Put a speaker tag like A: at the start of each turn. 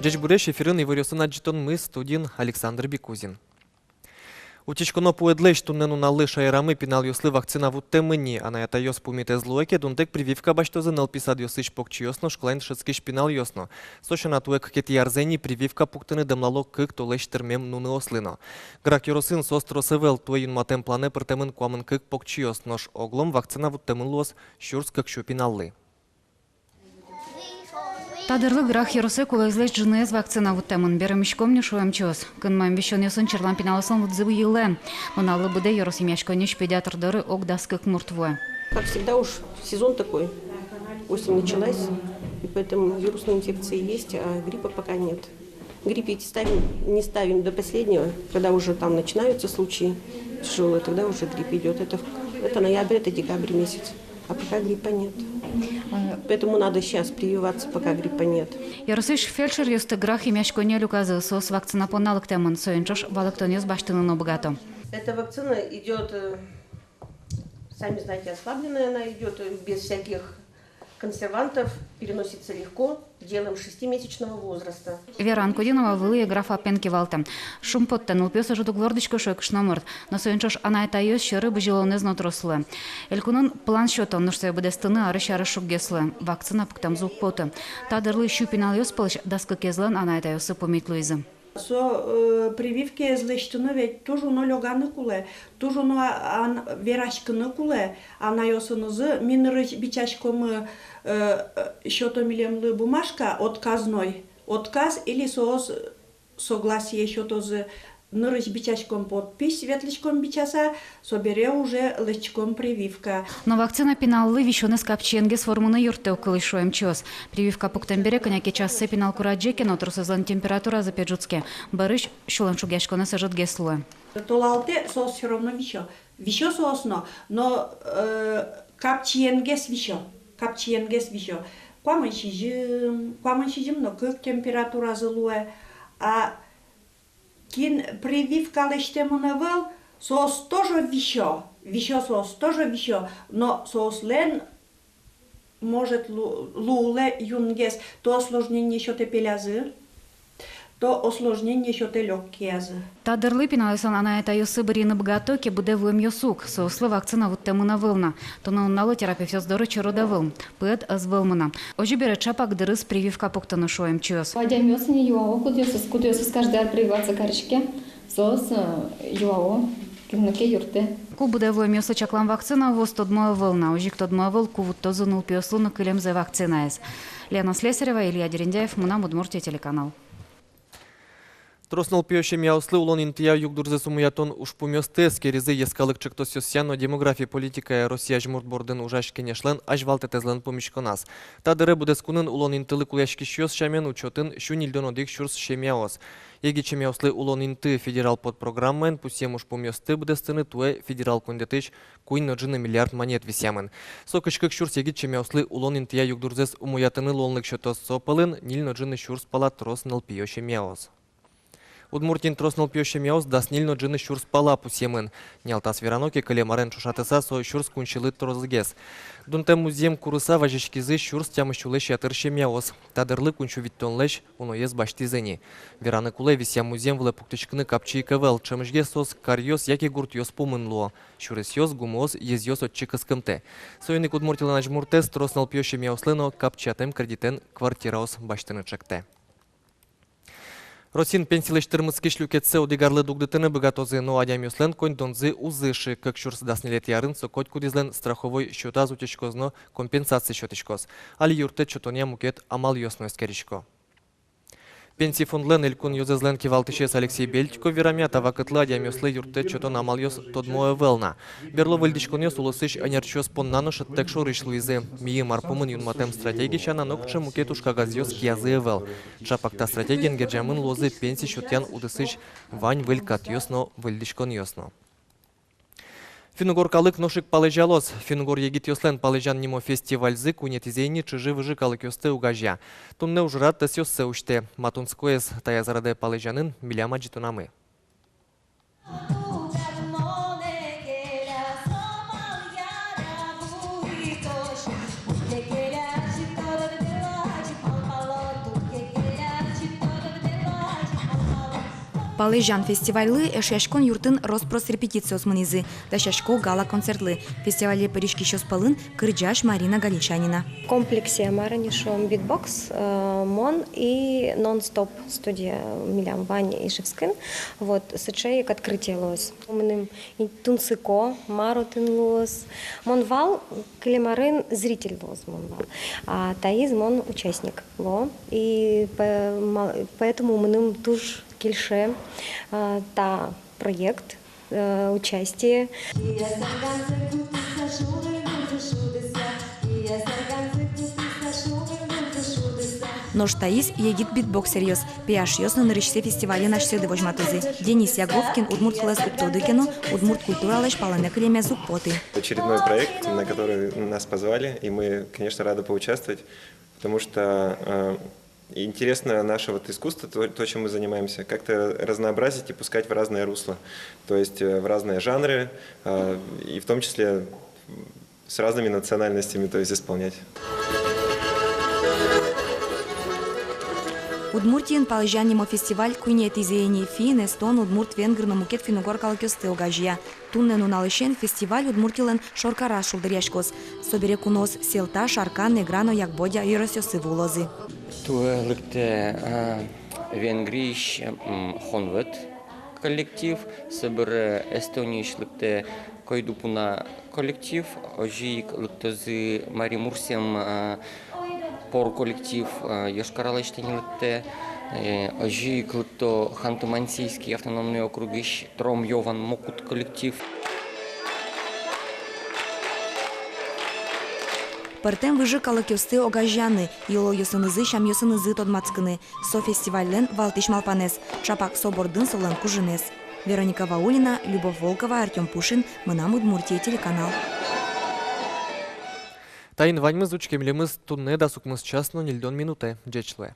A: Жеч буреш эфирын иварёсын аджитон мы студин Александр Бекузин. Утечконо поедлеш туннену наллы шайрамы пинал ёслы вакцина вуттемыни, а на это ёс пумите злоеке дунтек прививка баштозы нал писад ёсыш покчиёсно шклайн шыцкиш пинал ёсно. Сошана туек кет ярзени прививка пуктыны дымлало кык толеш термем нуны ослыно. Грак ёросын состро севел туейн матем плане пыртемын куамын кык покчиёснош оглом вакцина вуттемын лос щурс кык шо пиналлы.
B: Тадырлы грах еросе кулайзлеш джинез вакцина вуттемын беремишком не шоем чос. Кынмам вещон ясын черлан пиналасын вудзыбы еле. Уналлы буде ерос имяшкониш педиатр дыры огдаскык муртвое.
C: Как всегда уж сезон такой. Осень началась, и поэтому вирусные инфекции есть, а гриппа пока нет. Грипп не ставим до последнего, когда уже там начинаются случаи тяжелые, тогда уже грипп идет. Это ноябрь, это декабрь месяц. А пока гриппа нет. Поэтому надо сейчас прививаться, пока гриппа нет.
B: Яросыш фельдшер ёсты грах имяшконе люказы сос вакцина поналык темын соенчош балыктонез баштынын богато.
C: Эта вакцина идет, сами знаете, ослабленная, она идет без всяких консервантов, переносится легко, делаем 6-месячного возраста.
B: Вера Анкудинова вылые графа пенки валта. Шумпоттен улпёса жуду глордичко шойкш номер, но соенчош она это ёс шыры быжилонез нотрослы. Элькунун план счётон, но что я буду стыны арышары шугеслы. Вакцина пуктам зук поты. Тадырлы щупинал ёс пылыш даска кезлан она это ёсы помитлуизы.
D: Со прививки злещено ведь тоже но лёганы куле, тоже но верашканы куле, а на ёсынызы минрыч бичачком счётомилемлы бумажка отказной, отказ или согласие счётозы нырыч бичачком подпись, ветличком бичаса, собере уже лычком прививка.
B: Но вакцина пиналлы вещёны скапченге с формуны юрте около шоем чёс. Прививка пуктембере коняки часы пинал кураджеке, но трусызлан температура за педжуцке. Барыш шулан шугяшконы сажат геслуэ.
D: Толалте сос всё равно вещё сосно, но капченгес вещё. Куамын шижим, но как температура злуэ, а кин прививка лештемунавел, сос тоже вещё сос тоже вещё, но сос лен может луле юнгес, то осложнение счёте пелязы, то осложнение счёте лёгкиязы.
B: Тадырлы пиналысан она это ёсы бырины богатоки буде вуем ёсук, сослы вакцина вуттемына вылна. То на унналы терапевтё здоро чорода выл, пыт аз вылмына. Ожи бере чапак дырыс прививка пуктаны шоем чёс.
E: Вадям ёсыне юао кудёсыз каждый ар прививаться карышке, сос юао кимнаке юрте.
B: Ку буде вуем ёсы чаклан вакцина воз тодмоя вылна, ожи тодмоя выл ку вуттозынул пёслуны кылемзе вакцинайыз. Лена Слесарева, Илья Дерендяев, Муна Мудмуртия телеканал.
A: Троснул пьёще мяуслы улон интия югдурзе сумуятон ушпумёсты скеризы ескалык чыктосёсяно демография политика Россия жмурт бордын ужаш кенешлен аж валтетезлен помишконас. Тадыры будескунын улон интылы кулешкишёс шамен учётын шунильдон одик шурс шемяос. Еги чемяуслы улон инты федерал подпрограммен пусем ушпумёсты будестыны туэ федерал кондетыч куин ноджины миллиард монет висямен. Сокышкык шурс еги чемяуслы улон интия югдурзес умуятыны лонлык шотос сопылын ниль ноджины шурс пала тросныл пьёще мяос. Удмуртин троснул пьёще мяус даснильно джины щурс пала пусемын. Нялтас вераноки калемарен чушатыса со щурс кунчилы трозгес. Дунте музеем курыса важешкизы щурс тямыщулеш ятырще мяус. Тадырлы кунчу виттонлеш уноез баштизени. Вераны куле вися музеем вле пуктычкыны капчи кавел. Чемжге сос карьёс яки гурт ёс помынло. Щурыс ёс гумоз ез ёс от чикыскымте. Союник удмуртилан ажмуртес троснул пьёще мяуслыно капчатем кредитен квартираос баштыны чекте. Росин пенсилештырмыцки шлюкетсе одигарлы дугдытыны богатозы, но адям юслен конь донзы узыши, как щурс даснилет ярын, сокоть кудизлен страховой счета зутечкозно компенсации счетечкоз. Али юрте чотония мукет амал ёсно эскеричко. Пенсий фондлен элькун юзезлен кивалтышес Алексей Бельтико верамята вакытла адям юслы юрте чотон амал ёс тодмоя велна. Берло выльдичкон ёс улысыш анерчёс поннано шаттек шорыш луизы. Мии марпумын юнматем стратегичана нокче мукет ушкагаз ёс киязы эвел. Чапакта стратегиен геджамын лозы пенсий шутян удысыш вань вылькат ёсно выльдичкон ёсно. Финугоркалык ношик палежалос. Финугор егит ёслен палежан нимо фестивальзы кунетизейни чыжи выжи калык ёсты угажя. Тунне ужрат тас ёссы уште. Матунскоес таязараде палежанын миляма житунамы.
F: Палежан фестивальлы эшяшкон юртын Роспрос репетициос мынизы, дашашко гала концертлы. Фестивале Парижки шоспалын Кырджаш Марина Галичанина.
G: В комплексе маранишом битбокс, мон и нон-стоп студия Милям Ваня и Шевскин. Вот, сычей к открытию лос. Умным и тунсыко, маротын лос. Монвал, клемарын зритель лос монвал. А Таиз мон участник. Во. И поэтому умным туж кильше та проект участие.
F: Нож Таис егит битбоксерьез. Пиаш ёсно на речсе фестивале наш седы вожматызы. Денис Яговкин, Удмурт класс уптодыкину, Удмурт культуралыш паланекалемя зукпоты.
H: Очередной проект, на который нас позвали, и мы, конечно, рады поучаствовать, потому что интересно наше вот искусство, то, чем мы занимаемся, как-то разнообразить и пускать в разные русла, то есть в разные жанры, и в том числе с разными национальностями, то есть исполнять.
F: Удмуртиен палежанимо фестиваль куйнет изеяни фин, эстон, удмурт, венгр, намукет, финугор, калакёсты огажия. Туннен уналышен фестиваль удмуртилен шоркара шулдыряшкос. Собере кунос селта, шаркан, неграно, якбодя, юросёсы вулозы.
I: Туэлыкте венгриш хонвет коллектив, собере эстонишлыкте койдупуна коллектив, ожик лыктозы Мари Мурсем пор коллектив Йошкар-Олы ожик лыкто Ханты-Мансийский автономный округ Тром Йован Мокут коллектив.
F: Партем выжи калакёсты огажяны, ело ёсынызы, шам ёсынызы тодмацкыны. Со фестивален Валтиш Малпанес, Чапак Собордын Солан Кужинес. Вероника Ваулина, Любовь Волкова, Артем Пушин, Мынам Удмуртия телеканал.
A: Тайын ваньмыз учкемлемыз тунне да сукмыз часно нильдон минуте. Джечле.